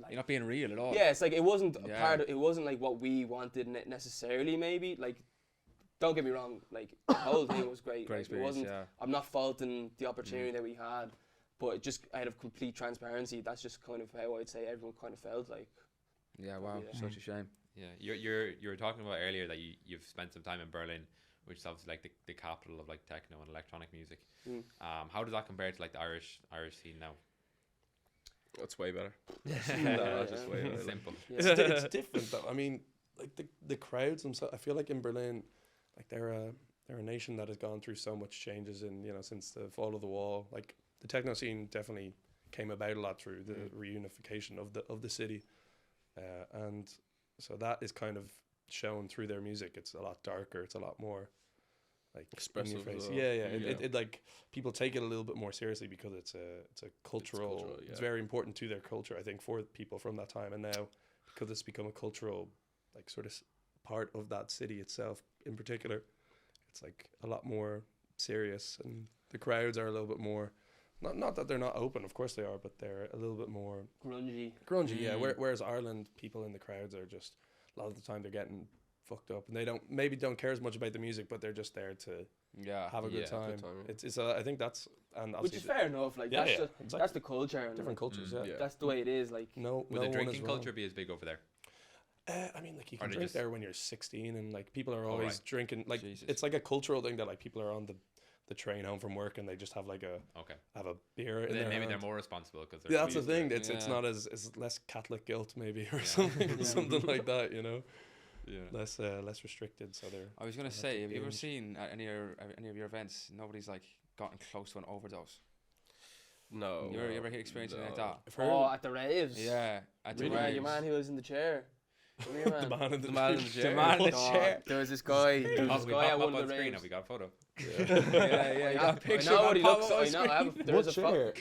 Like, You're not being real at all. yeah, it's like it wasn't a Yeah. part of, it wasn't like what we wanted necessarily. Maybe like, don't get me wrong, like the whole thing was great. Great Like, it experience, wasn't. yeah. I'm not faulting the opportunity that we had, but just out of complete transparency, that's just kind of how I'd say everyone kind of felt like. Yeah, wow, Yeah. such a shame. Yeah, you were talking about earlier that you've spent some time in Berlin, which is obviously like the capital of like techno and electronic music. How does that compare to like the Irish scene now? It's way better. Yeah. It's just way better. Simple. Yeah. It's different though. I mean, like the crowds themselves. I feel like in Berlin, like they're a nation that has gone through so much changes in since the fall of the wall. Like the techno scene definitely came about a lot through the reunification of the city, and so that is kind of shown through their music. It's a lot darker. It's a lot more like Expressive in your face. as well. Yeah. Yeah. It like people take it a little bit more seriously because it's a cultural. It's yeah. very important to their culture. I think for people from that time, and now because it's become a cultural like sort of part of that city itself in particular, it's like a lot more serious, and the crowds are a little bit more. Not that they're not open, of course they are, but they're a little bit more Grungy. yeah. Whereas Ireland, people in the crowds are just a lot of the time they're getting fucked up, and they don't care as much about the music, but they're just there to have a good time. It's I think that's and Which is fair enough. Like that's the culture. And different cultures. Yeah. That's the way it is. Like No, Would no the drinking one is culture be as big over there? I mean, like you Or can they drink just- there when you're 16, and like people are always right. drinking. Like Jesus. it's like a cultural thing that like people are on the train home from work, and they just have like have a beer in Then their maybe hand. they're more responsible because Yeah, that's the thing. It's Yeah. not as less Catholic guilt maybe or something something like that. Yeah. Less restricted. So they're. I was gonna That's say, the have you ever games. seen at any of your events, nobody's like gotten close to an overdose? No. You ever experienced anything like that? I've heard oh, at the raves. Yeah, at the Your raves. man who was in the chair. Come here, the man. man in the, The man in the chair. chair. The man in the God, chair. there was this guy. There was this We guy pop at one up of on the screen raves. and we got a photo. Yeah, you got a picture. I know of what he that looks pop up like. on I know. There What was a chair?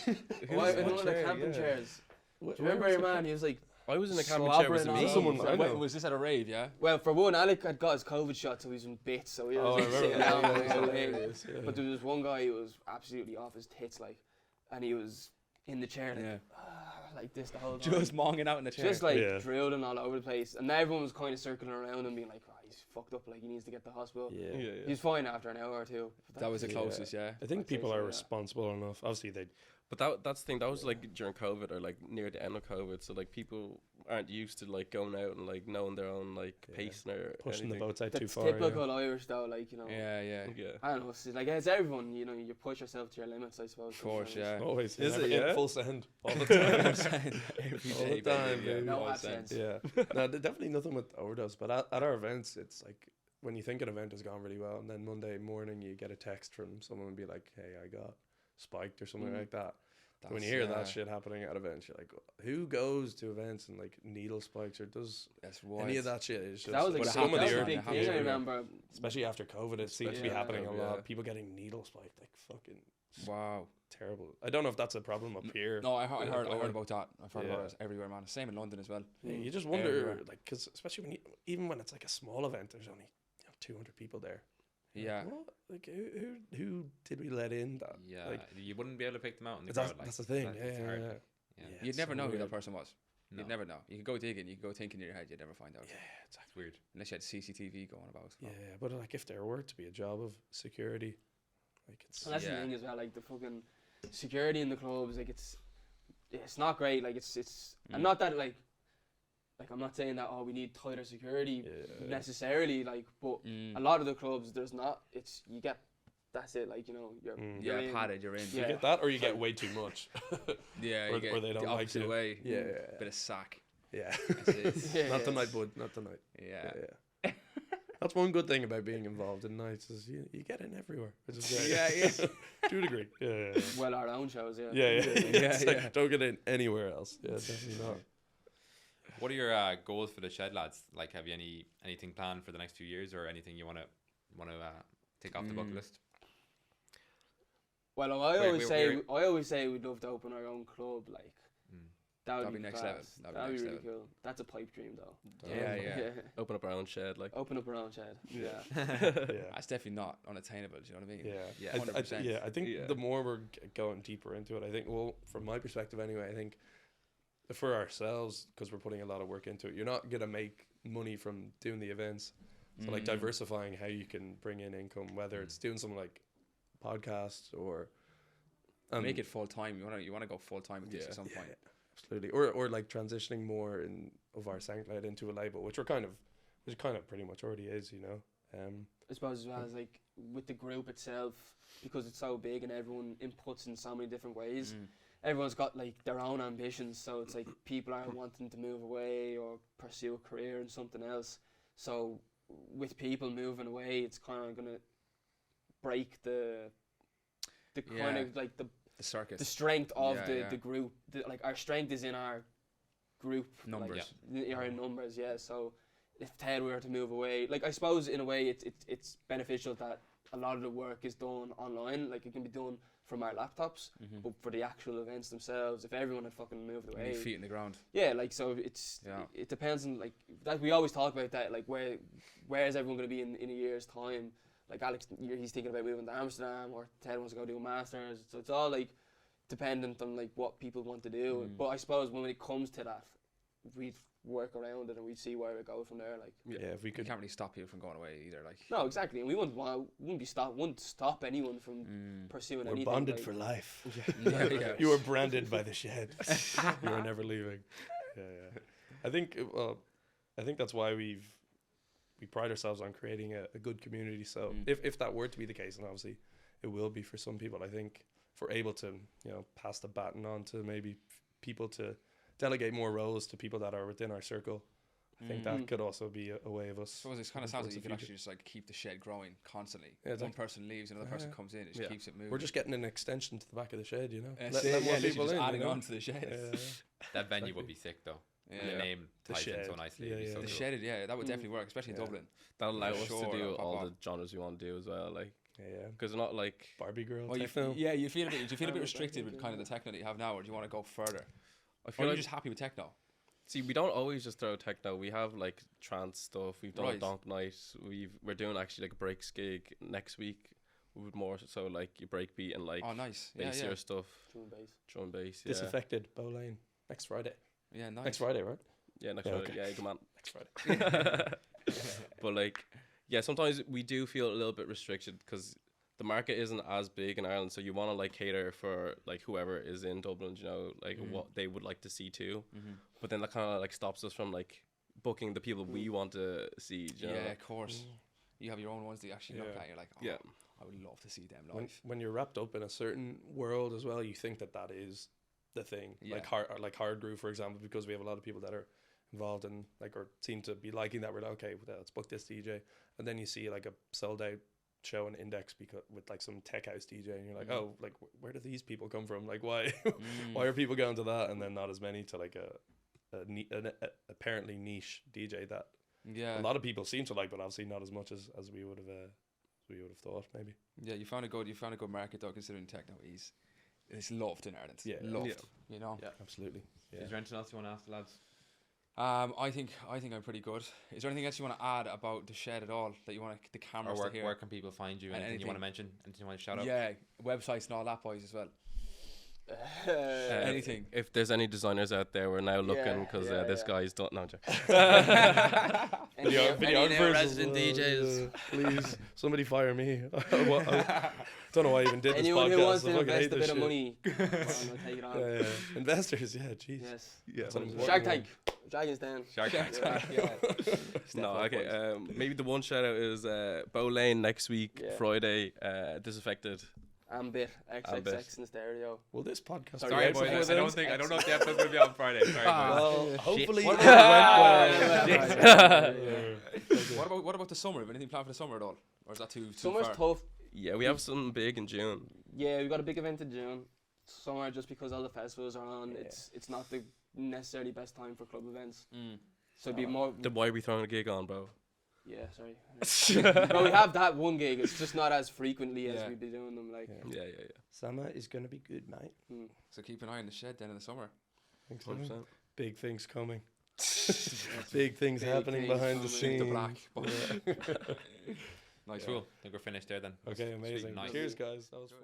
Why in What one of the chair? camping Yeah. chairs. Wh- Do you remember where your was man? He was like, I was in a camping chair with slobbering me. on. Someone I know. Was this at a rave? Yeah. well, for one, Alec had got his COVID shot, so he was in bits, so he was Oh, I like, remember sitting that. down. Yeah, and yeah, everything. hilarious, yeah. But there was one guy who was absolutely off his tits, like, and he was in the chair, like, Yeah. like this the whole time. Just monging out in the chair. Just like drooling all over the place, and everyone was kind of circling around and being like, "Oh, he's fucked up. Like he needs to get to the hospital." Yeah. He's fine after an hour or two. that was the closest, yeah. I think I'd say people so, are yeah. responsible enough. Obviously, they. But that's the thing. That was like during COVID or like near the end of COVID. So like people aren't used to like going out and like knowing their own like pace or pushing anything. the boats out too That's far. typical Irish though, like, you know. Yeah. I don't know. It's like it's everyone, you know. You push yourself to your limits, I suppose. Of course, yeah. Always. Is Never it, in yeah? full send all the time. Every All day, the time, baby, baby. No all absence. sense. Yeah. No, definitely nothing with overdose. But at our events, it's like when you think an event has gone really well, and then Monday morning you get a text from someone and be like, "Hey, I got spiked" or something like that. When you hear that shit happening at events, you're like, who goes to events and like needle spikes or does any of that shit? Is just That was like some of that was the a big thing. I remember. especially after COVID, it seems to be Yeah. happening a lot. Yeah. People getting needle spiked, like fucking Wow. terrible. I don't know if that's a problem up here. No, I heard Or- about that. I've heard Yeah. about it everywhere, man. Same in London as well. Yeah, you just wonder, Everywhere. like, because especially even when it's like a small event, there's only 200 people there. Yeah. Like, what? Like who did we let in that? Yeah, Like, you wouldn't be able to pick them out in the that's, crowd. Like, that's the thing. it's Yeah, hard, yeah, like, yeah. yeah. Yeah, You'd never so know who weird. that person was. No, You'd never know. You could go digging, you could go thinking in your head, you'd never find out. Yeah, exactly. it's weird. Unless you had CCTV going about. Yeah, but like if there were to be a job of security, like it's And that's Yeah. the thing as well. Like the fucking security in the clubs, like it's not great. Like it's and not that like I'm not saying that we need tighter security necessarily. Like, but a lot of the clubs there's not. It's you get. That's it, like, you know, you're in. padded, you're in. you Yeah. get that or you get way too much. Yeah, Or- you get or they don't the like opposite you. way. Yeah. Bit of sack. Yeah. That's it. Not tonight, bud. Not tonight. Yeah. Yeah. That's one good thing about being involved in nights is you get in everywhere. Which is great. Yeah. To a degree. Yeah. Well, our own shows, yeah. Yeah. It's like, yeah. don't get in anywhere else. Yeah, definitely not. What are your goals for the Shed lads? Like, have you anything planned for the next few years, or anything you want to take off the bucket list? Well, I always say we'd love to open our own club. Like that would That'd be be next class. level. That'd be That'd be next really level. cool. That's a pipe dream, though. Yeah. Open up our own shed, like. Open up our own shed. Yeah. Yeah. That's definitely not unattainable. Do you know what I mean? Yeah. Yeah. 100%. I think the more we're going deeper into it, I think, well, from my perspective anyway, I think for ourselves, because we're putting a lot of work into it, you're not going to make money from doing the events. So like diversifying how you can bring in income, whether it's doing something like podcasts or make it full time. You want to go full time with this at some point. Absolutely. Or like transitioning more of our Soundcloud into a label, which kind of pretty much already is, you know. I suppose as well as like with the group itself, because it's so big and everyone inputs in so many different ways. Everyone's got like their own ambitions, so it's like people are wanting to move away or pursue a career in something else. So with people moving away, it's kind of gonna break the kind of like the circus, the strength of the the group. Like our strength is in our group numbers, our numbers. Yeah. So if Ted were to move away, like I suppose in a way it's beneficial that a lot of the work is done online. Like it can be done from our laptops, but for the actual events themselves, if everyone had fucking moved away, feet in the ground. Yeah, like so it depends on like that. We always talk about that, like where is everyone going to be in a year's time? Like Alex, he's thinking about moving to Amsterdam, or Ted wants to go do a master's. So it's all like dependent on like what people want to do. But I suppose when it comes to that, we'd work around it and we'd see where it goes from there. Like if we could, you can't really stop people from going away either. Like no, exactly, and we wouldn't stop anyone from pursuing anything. We're bonded like, for life. Yeah. You were branded by the shed. You are never leaving. Yeah. I think that's why we pride ourselves on creating a good community. So if that were to be the case, and obviously it will be for some people, I think if we're able to, you know, pass the baton on to maybe people to delegate more roles to people that are within our circle, I think that could also be a way of us. So it kind of sounds like you could actually just like keep the shed growing constantly. Yeah, one person leaves, another person comes in, it just keeps it moving. We're just getting an extension to the back of the shed, you know. Let more people in, adding on to the shed. That venue would be sick though. The name ties in so nicely. So the cool. shed, that would definitely work, especially in Dublin. That'll allow us to do all the genres we want to do as well, like. Yeah, because it's not like Barbie girl. Well, you feel a bit restricted with kind of the techno that you have now, or do you want to go further? I feel or like you're just happy with techno. See, we don't always just throw techno. We have like trance stuff. We've done a donk night. We're doing actually like a breaks gig next week with more so like your breakbeat and like Oh, nice. bassier stuff, Drum and bass. drum and bass. Yeah, Disaffected, Bow Lane, next Friday. Yeah, nice. Next Friday, right? yeah, next Yeah, Friday. okay. Yeah, good man. Next Friday. But like, yeah, sometimes we do feel a little bit restricted because the market isn't as big in Ireland, so you want to like cater for like whoever is in Dublin, you know, like what they would like to see too. But then that kind of like stops us from like booking the people we want to see. You know? Yeah, of course. You have your own ones that you actually look Yeah. at. You're like, oh, Yeah. I would love to see them live. When you're wrapped up in a certain world as well, you think that is the thing. Yeah. Like hard groove, for example, because we have a lot of people that are involved in like or seem to be liking that. We're like, okay, well, let's book this DJ, and then you see like a sold out show in Index because with like some tech house DJ, and you're like, oh, like where do these people come from? Like why why are people going to that and then not as many to like a apparently niche DJ that a lot of people seem to like, but obviously not as much as we would have thought maybe. Yeah, you found a good market though, considering techno is loved in Ireland. Yeah, loved. You know. Yeah. Absolutely. Yeah. Is there anything else you want to ask the lads? I think I'm pretty good. Is there anything else you want to add about the shed at all that you want the cameras Or to hear? where can people find you? Anything you want to mention? Anything you want to shout out? Yeah, websites and all that, boys, as well. Anything. If there's any designers out there, we're now looking because this guy's done. No, I'm joking. Videographers, resident DJs. please, somebody fire me. I don't know why I even did Anyone this podcast. who wants to I fucking invest hate a this bit of shit. money, take it on. Yeah. Investors, yeah, jeez. Yes. Yeah. That's what I'm Shark working Tank. Dragons Den. Shark Tank. No, okay. Maybe the one shout out is Bow Lane next week, Yeah. Friday. Disaffected. Ambit. XXX Ambit. in stereo. on. Well, this podcast. Sorry, Sorry, boys, boys. I before don't know if the episode's gonna be on Friday. Sorry, boys. Well, hopefully it What went well. What about the summer? Have anything planned for the summer at all, or is that too Summer's far? tough. Yeah, we have something big in June. Yeah, we got a big event in June. Summer, just because all the festivals are on, it's not the necessarily best time for club events. So it'd be more. Then why are we throwing a gig on, bro? Yeah, sorry. But we have that one gig. It's just not as frequently as Yeah. we'd be doing them. Like, Yeah. Summer is gonna be good, mate. So keep an eye on the shed then in the summer. Thanks, man. 100%. Big things coming. Big things Big happening things behind the coming. scenes. The black. Yeah. Nice. Cool. I think we're finished there then. Okay, amazing. Nice. Cheers, guys. That was fun.